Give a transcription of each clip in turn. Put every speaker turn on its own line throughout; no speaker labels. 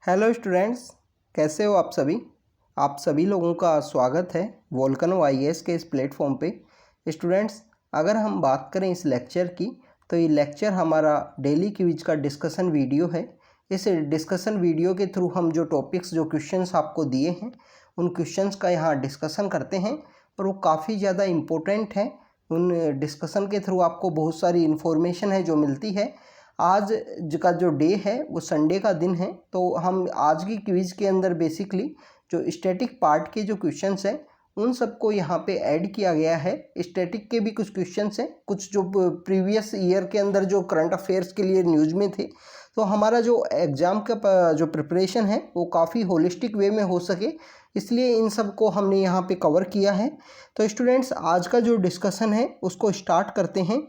Hello students, कैसे हो आप सभी लोगों का स्वागत है वोल्केनो आईएएस के इस प्लेटफॉर्म पे। स्टूडेंट्स, अगर हम बात करें इस लेक्चर की, तो ये लेक्चर हमारा डेली क्विज का डिस्कशन वीडियो है। इस डिस्कशन वीडियो के थ्रू हम जो टॉपिक्स, जो क्वेश्चंस आपको दिए हैं, उन क्वेश्चंस का यहाँ डिस्कशन करते हैं और वो काफ़ी ज़्यादा इम्पोर्टेंट है। उन डिस्कशन के थ्रू आपको बहुत सारी इन्फॉर्मेशन है जो मिलती है। आज का जो डे है वो संडे का दिन है, तो हम आज की क्विज़ के अंदर बेसिकली जो स्टैटिक पार्ट के जो क्वेश्चंस हैं उन सबको यहाँ पे ऐड किया गया है। स्टैटिक के भी कुछ क्वेश्चंस हैं, कुछ जो प्रीवियस ईयर के अंदर जो करंट अफेयर्स के लिए न्यूज़ में थे। तो हमारा जो एग्ज़ाम का जो प्रिपरेशन है वो काफ़ी होलिस्टिक वे में हो सके, इसलिए इन सब को हमने यहाँ पे कवर किया है। तो स्टूडेंट्स, आज का जो डिस्कशन है उसको स्टार्ट करते हैं।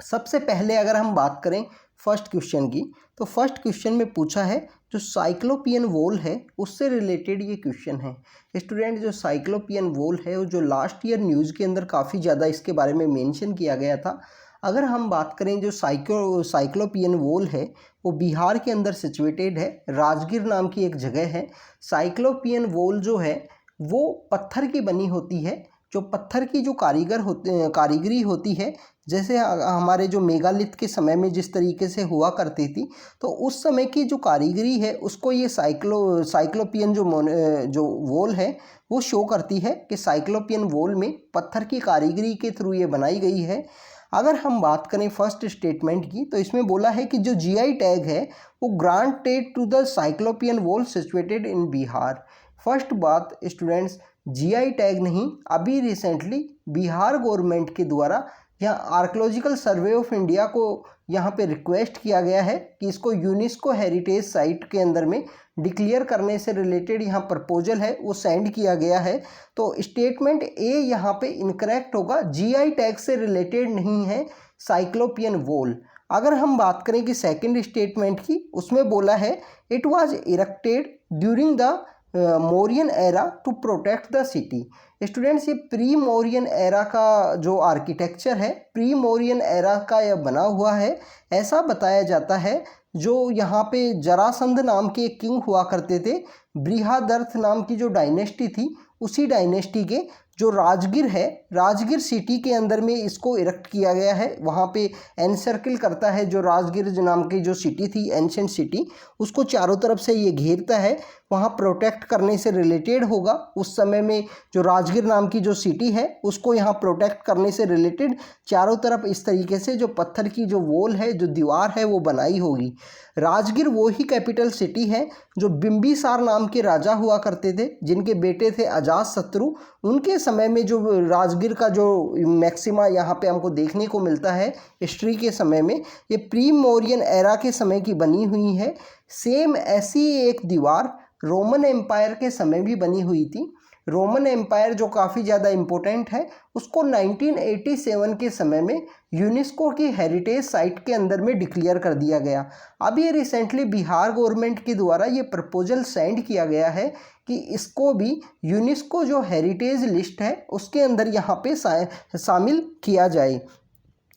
सबसे पहले अगर हम बात करें फर्स्ट क्वेश्चन की, तो फर्स्ट क्वेश्चन में पूछा है जो साइक्लोपियन वॉल है उससे रिलेटेड ये क्वेश्चन है। स्टूडेंट, जो साइक्लोपियन वॉल है वो जो लास्ट ईयर न्यूज़ के अंदर काफ़ी ज़्यादा इसके बारे में मेंशन किया गया था। अगर हम बात करें जो साइक्लोपियन वॉल है वो बिहार के अंदर सिचुएटेड है, राजगीर नाम की एक जगह है। साइक्लोपियन वॉल जो है वो पत्थर की बनी होती है। जो पत्थर की जो कारीगरी होती है, जैसे हमारे जो मेगालिथ के समय में जिस तरीके से हुआ करती थी, तो उस समय की जो कारीगरी है उसको ये साइक्लोपियन जो वॉल है वो शो करती है कि साइक्लोपियन वॉल में पत्थर की कारीगरी के थ्रू ये बनाई गई है। अगर हम बात करें फर्स्ट स्टेटमेंट की, तो इसमें बोला है कि जो जीआई टैग है वो granted to the cyclopean wall situated in Bihar. First बात स्टूडेंट्स, जीआई टैग नहीं, अभी रिसेंटली बिहार गवर्नमेंट के द्वारा यहाँ आर्कोलॉजिकल सर्वे ऑफ इंडिया को यहाँ पे रिक्वेस्ट किया गया है कि इसको यूनेस्को हेरिटेज साइट के अंदर में डिक्लेयर करने से रिलेटेड यहाँ प्रपोजल है वो सेंड किया गया है। तो स्टेटमेंट ए यहाँ पे इनकरेक्ट होगा, जीआई टैग से रिलेटेड नहीं है साइक्लोपियन वॉल। अगर हम बात करें कि सेकेंड स्टेटमेंट की, उसमें बोला है it was erected during the Mauryan era to protect the city. Students, ये प्री मौर्यन एरा का जो आर्किटेक्चर है, प्री मौर्यन एरा का यह बना हुआ है, ऐसा बताया जाता है। जो यहाँ पे जरासंध नाम के एक किंग हुआ करते थे, बृहदर्थ नाम की जो डायनेस्टी थी, उसी डायनेस्टी के जो राजगीर है, राजगीर सिटी के अंदर में इसको इरेक्ट किया गया है। वहाँ पे एनसर्किल करता है, जो राजगीर नाम की जो सिटी थी, एंशिएंट सिटी, उसको चारों तरफ से ये घेरता है। वहाँ प्रोटेक्ट करने से रिलेटेड होगा। उस समय में जो राजगीर नाम की जो सिटी है उसको यहाँ प्रोटेक्ट करने से रिलेटेड चारों तरफ इस तरीके से जो पत्थर की जो वॉल है, जो दीवार है, वो बनाई होगी। राजगीर वो ही कैपिटल सिटी है जो बिंबिसार नाम के राजा हुआ करते थे, जिनके बेटे थे अजातशत्रु। उनके समय में जो राजगीर का जो मैक्सिमा यहाँ पे हमको देखने को मिलता है हिस्ट्री के समय में, ये प्री मौर्यन एरा के समय की बनी हुई है। सेम ऐसी एक दीवार रोमन एम्पायर के समय भी बनी हुई थी। रोमन एम्पायर जो काफ़ी ज़्यादा इम्पोर्टेंट है, उसको 1987 के समय में यूनेस्को की हेरिटेज साइट के अंदर में डिक्लेयर कर दिया गया। अब ये रिसेंटली बिहार गवर्नमेंट के द्वारा ये प्रपोजल सेंड किया गया है कि इसको भी यूनेस्को जो हेरिटेज लिस्ट है उसके अंदर यहाँ पे शामिल किया जाए।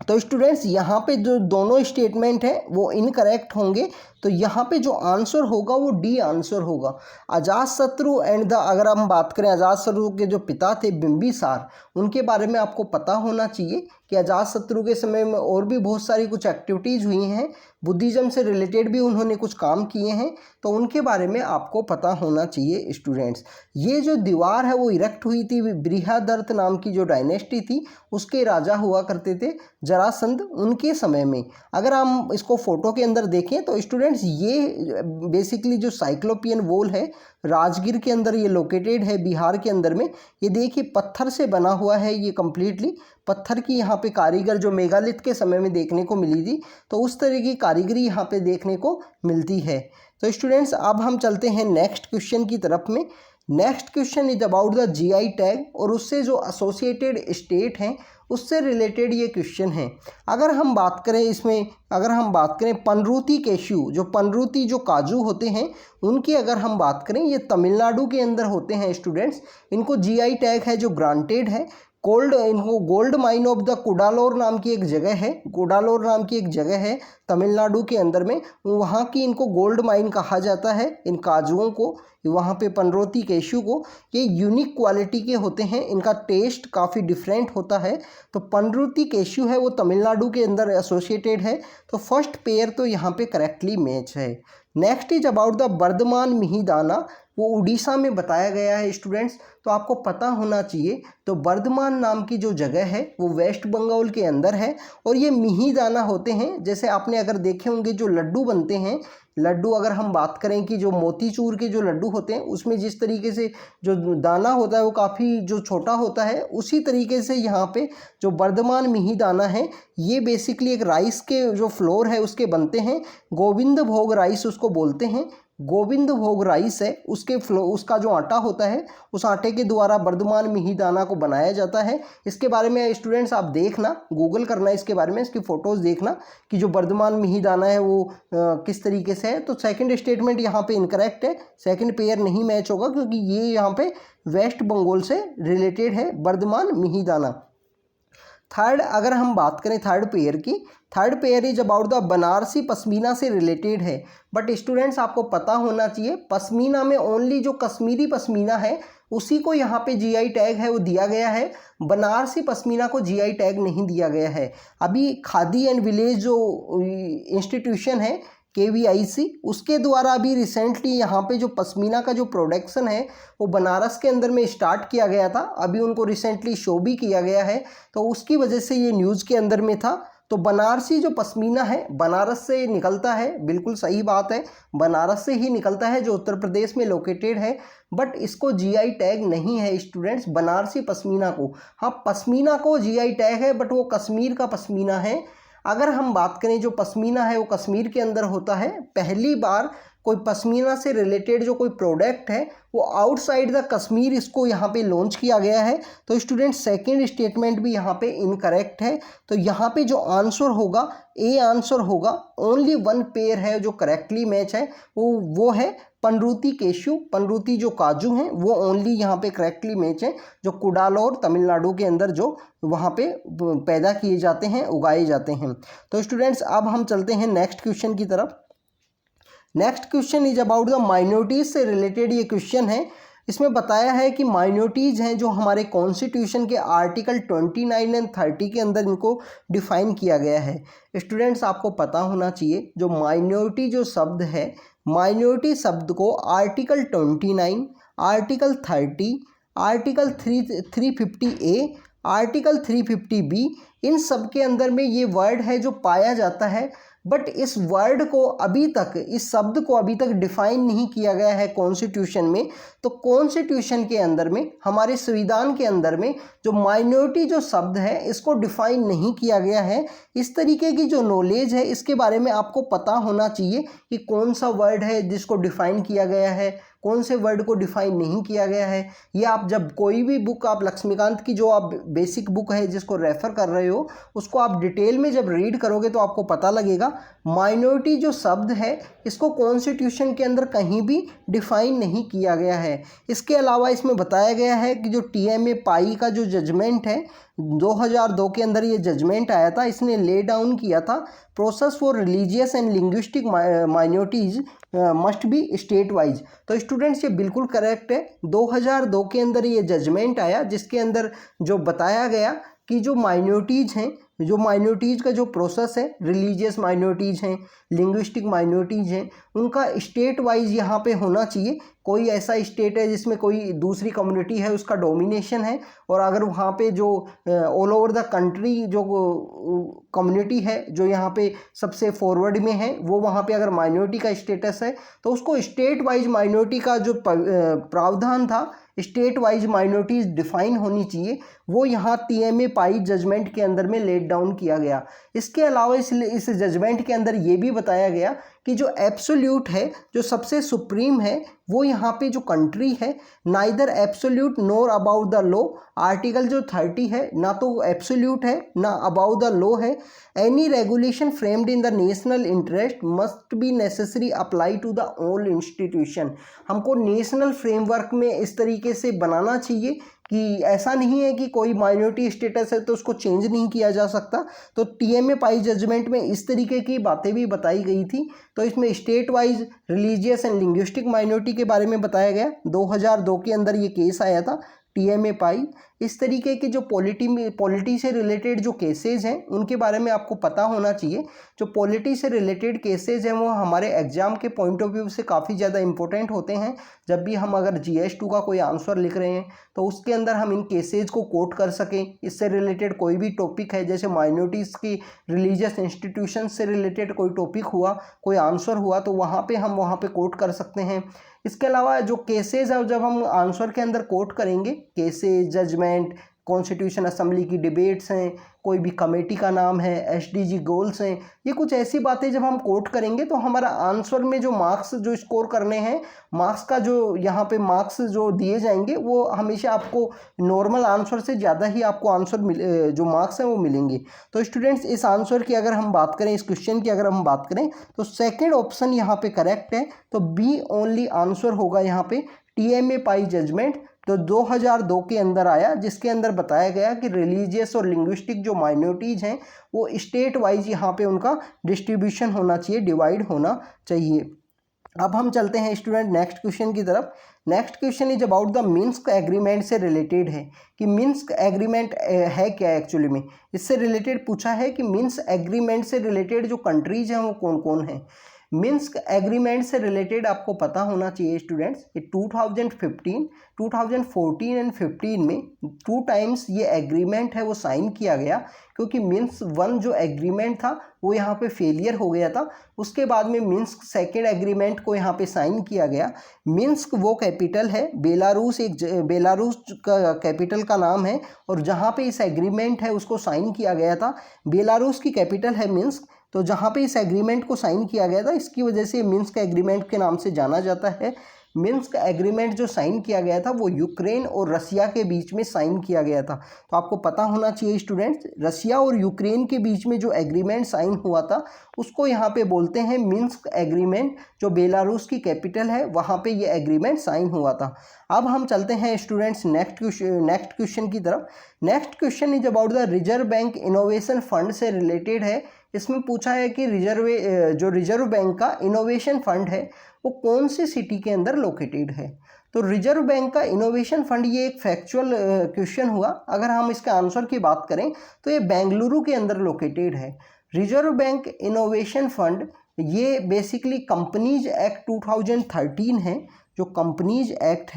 तो स्टूडेंट्स, यहाँ पे जो दोनों स्टेटमेंट हैं वो इनकरेक्ट होंगे, तो यहाँ पे जो आंसर होगा वो डी आंसर होगा। अजातशत्रु एंड द, अगर हम बात करें अजातशत्रु के जो पिता थे बिंबिसार, उनके बारे में आपको पता होना चाहिए कि अजातशत्रु के समय में और भी बहुत सारी कुछ एक्टिविटीज़ हुई हैं, बुद्धिज़्म से रिलेटेड भी उन्होंने कुछ काम किए हैं, तो उनके बारे में आपको पता होना चाहिए स्टूडेंट्स। ये जो दीवार है वो इरेक्ट हुई थी बृहदर्थ नाम की जो डायनेस्टी थी, उसके राजा हुआ करते थे जरासंध, उनके समय में। अगर हम इसको फोटो के अंदर देखें तो स्टूडेंट्स, ये बेसिकली जो साइक्लोपियन वॉल है राजगीर के अंदर ये लोकेटेड है, बिहार के अंदर में। ये देखिए पत्थर से बना हुआ है, ये कम्प्लीटली पत्थर की यहाँ पे कारीगर जो मेगालिथ के समय में देखने को मिली थी, तो उस तरह की कारीगरी यहाँ पे देखने को मिलती है। तो स्टूडेंट्स, अब हम चलते हैं नेक्स्ट क्वेश्चन की तरफ में। Next question is about the GI tag और उससे जो एसोसिएटेड स्टेट हैं उससे रिलेटेड ये क्वेश्चन है। अगर हम बात करें इसमें, अगर हम बात करें पनरूती कैश्यू, जो पनरूती जो काजू होते हैं उनकी अगर हम बात करें, ये तमिलनाडु के अंदर होते हैं स्टूडेंट्स। इनको जीआई टैग है जो ग्रांटेड है। Gold mine of the Cuddalore नाम की एक जगह है, कुडालोर नाम की एक जगह है तमिलनाडु के अंदर में, वहाँ की इनको गोल्ड माइन कहा जाता है। इन काजुओं को, वहाँ पे पंडरोती केशु को, ये यूनिक क्वालिटी के होते हैं, इनका टेस्ट काफ़ी डिफरेंट होता है। तो पंडरोती केशु है वो तमिलनाडु के अंदर एसोसिएटेड है, तो फर्स्ट पेयर तो यहाँ पे करेक्टली मैच है। Next is about the Bardhaman mihidana, वो उड़ीसा में बताया गया है स्टूडेंट्स, तो आपको पता होना चाहिए। तो बर्धमान नाम की जो जगह है वो वेस्ट बंगाल के अंदर है, और ये मिहिदाना होते हैं, जैसे आपने अगर देखे होंगे जो लड्डू बनते हैं, लड्डू अगर हम बात करें कि जो मोतीचूर के जो लड्डू होते हैं उसमें जिस तरीके से जो दाना होता है वो काफ़ी जो छोटा होता है, उसी तरीके से यहाँ पे जो बर्धमान मिहिदाना है ये बेसिकली एक राइस के जो फ्लोर है उसके बनते हैं। गोविंद भोग राइस उसको बोलते हैं, गोविंद भोग राइस है, उसका जो आटा होता है उस आटे के द्वारा बर्धमान मिहिदाना को बनाया जाता है। इसके बारे में स्टूडेंट्स आप देखना, गूगल करना इसके बारे में, इसकी फ़ोटोज़ देखना कि जो बर्धमान मिहिदाना है वो किस तरीके से है। तो सेकंड स्टेटमेंट यहाँ पे इनकरेक्ट है, सेकंड पेयर नहीं मैच होगा, क्योंकि ये यहाँ पे वेस्ट बंगाल से रिलेटेड है बर्धमान मिहिदाना। थर्ड अगर हम बात करें थर्ड पेयर की, third pair is about the Banarasi pashmina से रिलेटेड है। बट स्टूडेंट्स आपको पता होना चाहिए पश्मीना में ओनली जो कश्मीरी पश्मीना है उसी को यहाँ पे जीआई टैग है वो दिया गया है, बनारसी पश्मीना को जीआई टैग नहीं दिया गया है। अभी खादी एंड विलेज जो इंस्टीट्यूशन है KVIC, उसके द्वारा अभी रिसेंटली यहाँ पे जो पश्मीना का जो प्रोडक्शन है वो बनारस के अंदर में स्टार्ट किया गया था, अभी उनको रिसेंटली शो भी किया गया है, तो उसकी वजह से ये न्यूज़ के अंदर में था। तो बनारसी जो पश्मीना है बनारस से निकलता है, बिल्कुल सही बात है, बनारस से ही निकलता है जो उत्तर प्रदेश में लोकेटेड है, बट इसको जीआई टैग नहीं है स्टूडेंट्स बनारसी पश्मीना को। हाँ, पश्मीना को जीआई टैग है, बट वो कश्मीर का पश्मीना है। अगर हम बात करें जो पश्मीना है वो कश्मीर के अंदर होता है, पहली बार कोई पश्मीना से रिलेटेड जो कोई प्रोडक्ट है वो आउटसाइड द कश्मीर इसको यहाँ पे लॉन्च किया गया है। तो स्टूडेंट सेकंड स्टेटमेंट भी यहाँ पे इनकरेक्ट है, तो यहाँ पे जो आंसर होगा ए आंसर होगा, ओनली वन पेयर है जो करेक्टली मैच है, वो है पंडरूती केशु, पंडरूती जो काजू हैं वो ओनली यहाँ पे करेक्टली मैच है, जो कुडालोर तमिलनाडु के अंदर जो वहाँ पे पैदा किए जाते हैं, उगाए जाते हैं। तो स्टूडेंट्स अब हम चलते हैं नेक्स्ट क्वेश्चन की तरफ। Next question is about the minorities से रिलेटेड ये क्वेश्चन है। इसमें बताया है कि माइनॉरिटीज़ हैं जो हमारे कॉन्स्टिट्यूशन के आर्टिकल 29 एंड 30 के अंदर इनको डिफाइन किया गया है। स्टूडेंट्स आपको पता होना चाहिए जो माइनॉरिटी जो शब्द है, माइनॉरिटी शब्द को article 29, article 30, article 350A, article 350B, इन सब के अंदर में ये वर्ड है जो पाया जाता है। बट इस वर्ड को अभी तक, इस शब्द को अभी तक डिफाइन नहीं किया गया है कॉन्स्टिट्यूशन में। तो कॉन्स्टिट्यूशन के अंदर में, हमारे संविधान के अंदर में जो माइनॉरिटी जो शब्द है इसको डिफाइन नहीं किया गया है। इस तरीके की जो नॉलेज है इसके बारे में आपको पता होना चाहिए कि कौन सा वर्ड है जिसको डिफाइन किया गया है, कौन से वर्ड को डिफाइन नहीं किया गया है। ये आप जब कोई भी बुक, आप लक्ष्मीकांत की जो आप बेसिक बुक है जिसको रेफ़र कर रहे हो उसको आप डिटेल में जब रीड करोगे तो आपको पता लगेगा माइनॉरिटी जो शब्द है इसको कॉन्स्टिट्यूशन के अंदर कहीं भी डिफाइन नहीं किया गया है। इसके अलावा इसमें बताया गया है कि जो TMA पाई का जो जजमेंट है 2002 के अंदर ये जजमेंट आया था, इसने ले डाउन किया था process for religious and linguistic minorities must be state wise. तो स्टूडेंट्स ये बिल्कुल करेक्ट है, 2002 के अंदर ये जजमेंट आया जिसके अंदर जो बताया गया कि जो माइनॉरिटीज़ हैं, जो माइनॉरिटीज़ का जो प्रोसेस है, रिलीजियस माइनॉरिटीज़ हैं, लिंग्विस्टिक माइनॉरिटीज़ हैं, उनका स्टेट वाइज यहाँ पे होना चाहिए। कोई ऐसा स्टेट है जिसमें कोई दूसरी कम्युनिटी है उसका डोमिनेशन है, और अगर वहाँ पे जो ऑल ओवर द कंट्री जो कम्युनिटी है जो यहाँ पे सबसे फॉरवर्ड में है वो वहाँ पे अगर माइनॉरिटी का स्टेटस है तो उसको स्टेट वाइज माइनॉरिटी का जो प्रावधान था, स्टेट वाइज माइनॉरिटीज़ डिफाइन होनी चाहिए, वो यहाँ TMA पाई जजमेंट के अंदर में लेट डाउन किया गया। इसके अलावा इस जजमेंट के अंदर ये भी बताया गया कि जो एब्सोल्यूट है, जो सबसे सुप्रीम है, वो यहाँ पे जो कंट्री है, neither absolute nor about the law, article जो 30 है ना तो एब्सोल्यूट है ना अबाउट द लॉ है। Any regulation framed in the national interest must be necessary apply to the all institution. हमको नेशनल फ्रेमवर्क में इस तरीके से बनाना चाहिए कि ऐसा नहीं है कि कोई माइनॉरिटी स्टेटस है तो उसको चेंज नहीं किया जा सकता। तो टीएमए पाई जजमेंट में इस तरीके की बातें भी बताई गई थी। तो इसमें state wise religious and linguistic minority के बारे में बताया गया। 2002 के अंदर ये केस आया था टीएमए पाई। इस तरीके के जो पॉलिटी से रिलेटेड जो केसेस हैं उनके बारे में आपको पता होना चाहिए। जो पॉलिटी से रिलेटेड केसेस हैं वो हमारे एग्जाम के पॉइंट ऑफ व्यू से काफ़ी ज़्यादा इंपॉर्टेंट होते हैं। जब भी हम अगर GS2 का कोई आंसर लिख रहे हैं तो उसके अंदर हम इन केसेस को कोट कर सकें। इससे रिलेटेड कोई भी टॉपिक है, जैसे माइनॉरिटीज़ की रिलीजियस इंस्टीट्यूशन से रिलेटेड कोई टॉपिक हुआ, कोई आंसर हुआ, तो वहाँ पे हम वहाँ पे कोट कर सकते हैं। इसके अलावा जो केसेस है जब हम आंसर के अंदर कोट करेंगे, केसेस, जजमेंट, कॉन्स्टिट्यूशन असेंबली की डिबेट्स हैं, कोई भी कमेटी का नाम है, SDG गोल्स हैं, ये कुछ ऐसी बातें जब हम कोट करेंगे तो हमारा आंसर में जो मार्क्स जो स्कोर करने हैं, मार्क्स का जो यहाँ पे मार्क्स जो दिए जाएंगे वो हमेशा आपको नॉर्मल आंसर से ज़्यादा ही आपको आंसर जो मार्क्स हैं वो मिलेंगे। तो स्टूडेंट्स इस आंसर की अगर हम बात करें, इस क्वेश्चन की अगर हम बात करें तो सेकेंड ऑप्शन यहाँ पे करेक्ट है। तो बी ओनली आंसर होगा यहाँ पे टीएमए पाई जजमेंट। तो 2002 के अंदर आया, जिसके अंदर बताया गया कि रिलीजियस और लिंग्विस्टिक जो माइनॉरिटीज़ हैं वो स्टेट वाइज यहाँ पे उनका डिस्ट्रीब्यूशन होना चाहिए, डिवाइड होना चाहिए। अब हम चलते हैं स्टूडेंट नेक्स्ट क्वेश्चन की तरफ। Next question is about the Minsk agreement से रिलेटेड है कि मिन्स्क एग्रीमेंट है क्या एक्चुअली में। इससे रिलेटेड पूछा है कि मिन्स्क एग्रीमेंट से रिलेटेड जो कंट्रीज हैं वो कौन कौन हैं। मिन्स्क एग्रीमेंट से रिलेटेड आपको पता होना चाहिए स्टूडेंट्स कि 2015, 2014 एंड 15 में 2 टाइम्स ये एग्रीमेंट है वो साइन किया गया, क्योंकि मिन्स्क 1 जो एग्रीमेंट था वो यहाँ पे फेलियर हो गया था। उसके बाद में मिन्स्क सेकेंड एग्रीमेंट को यहाँ पे साइन किया गया। मिन्स्क वो कैपिटल है, बेलारूस बेलारूस का कैपिटल का नाम है, और जहाँ पे इस एग्रीमेंट है उसको साइन किया गया था, बेलारूस की कैपिटल है मिन्स्क। तो जहाँ पे इस एग्रीमेंट को साइन किया गया था इसकी वजह से मिन्स्क एग्रीमेंट के नाम से जाना जाता है। मिन्स्क एग्रीमेंट जो साइन किया गया था वो यूक्रेन और रसिया के बीच में साइन किया गया था। तो आपको पता होना चाहिए स्टूडेंट्स, रसिया और यूक्रेन के बीच में जो एग्रीमेंट साइन हुआ था उसको यहाँ पे बोलते हैं मिन्स्क एग्रीमेंट। जो बेलारूस की कैपिटल है वहाँ पे ये एग्रीमेंट साइन हुआ था। अब हम चलते हैं स्टूडेंट्स नेक्स्ट क्वेश्चन की तरफ। Next question is about the reserve bank innovation fund से रिलेटेड है। इसमें पूछा है कि रिजर्व बैंक का इनोवेशन फंड है वो कौन सी सिटी के अंदर लोकेटेड है। तो रिजर्व बैंक का इनोवेशन फंड ये एक फैक्चुअल क्वेश्चन हुआ। अगर हम इसके आंसर की बात करें तो ये बेंगलुरु के अंदर लोकेटेड है। रिजर्व बैंक इनोवेशन फंड ये बेसिकली कंपनीज एक्ट 2013 है। जो कंपनीज एक्ट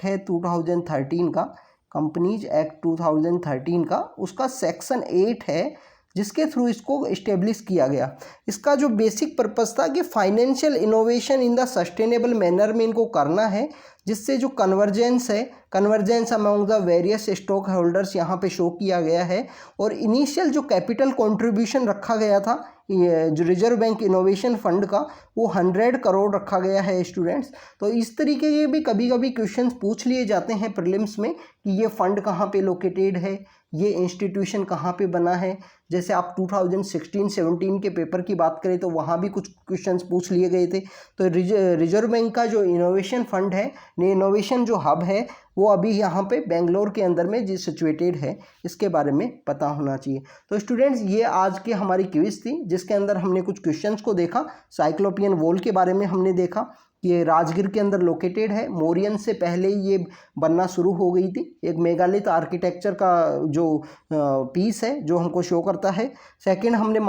है 2013 का, कंपनीज एक्ट 2013 का उसका सेक्शन 8 है जिसके थ्रू इसको इस्टेब्लिश किया गया। इसका जो बेसिक पर्पस था कि financial innovation in the sustainable manner में इनको करना है, जिससे जो convergence among the various stock holders यहाँ पे शो किया गया है। और इनिशियल जो कैपिटल कंट्रीब्यूशन रखा गया था जो रिजर्व बैंक इनोवेशन फंड का वो 100 करोड़ रखा गया है स्टूडेंट्स। तो इस तरीके के भी कभी कभी क्वेश्चंस पूछ लिए जाते हैं प्रीलिम्स में कि ये फंड कहाँ पे लोकेटेड है, ये इंस्टीट्यूशन कहाँ पे बना है। जैसे आप 2016-17 के पेपर की बात करें तो वहाँ भी कुछ क्वेश्चंस पूछ लिए गए थे। तो रिजर्व बैंक का जो इनोवेशन फंड है, इनोवेशन जो हब है वो अभी यहाँ पे बेंगलोर के अंदर में जी सिचुएटेड है, इसके बारे में पता होना चाहिए। तो स्टूडेंट्स ये आज की हमारी क्विज थी जिसके अंदर हमने कुछ क्वेश्चंस को देखा। साइक्लोपियन वॉल के बारे में हमने देखा, ये राजगीर के अंदर लोकेटेड है। मौर्यन से पहले ही ये बनना शुरू हो गई थी। एक मेगालिथ आर्किटेक्चर का जो पीस है जो हमको शो करता है। सेकंड हमने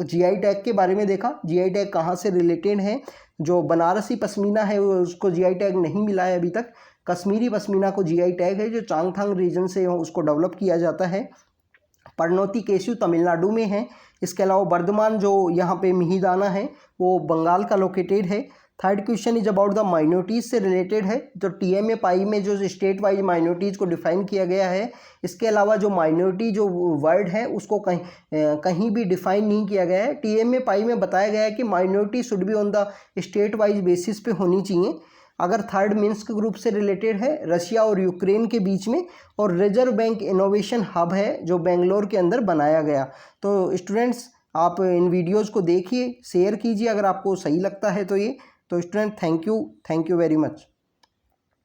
GI टैग के बारे में देखा, GI टैग कहाँ से रिलेटेड है। जो बनारसी पश्मीना है उसको GI टैग नहीं मिला है अभी तक। कश्मीरी पश्मीना को GI टैग है जो चांगथांग रीजन से उसको डेवलप किया जाता है। परनौती केशु तमिलनाडु में है। इसके अलावा बर्धमान जो यहाँ पे मिहिदाना है वो बंगाल का लोकेटेड है। Third question is about the minorities से रिलेटेड है। तो TMA पाई में जो स्टेट वाइज माइनॉरिटीज़ को डिफाइन किया गया है, इसके अलावा जो माइनॉरिटी जो वर्ड है उसको कहीं भी डिफाइन नहीं किया गया है। TMA पाई में बताया गया है कि minority should be on the state wise basis पे होनी चाहिए। अगर थर्ड मिन्स्क ग्रुप से रिलेटेड है, रशिया और यूक्रेन के बीच में, और रिजर्व बैंक इनोवेशन हब है जो बेंगलोर के अंदर बनाया गया। तो स्टूडेंट्स आप इन वीडियोज़ को देखिए, शेयर कीजिए अगर आपको सही लगता है तो ये। तो student thank you very much.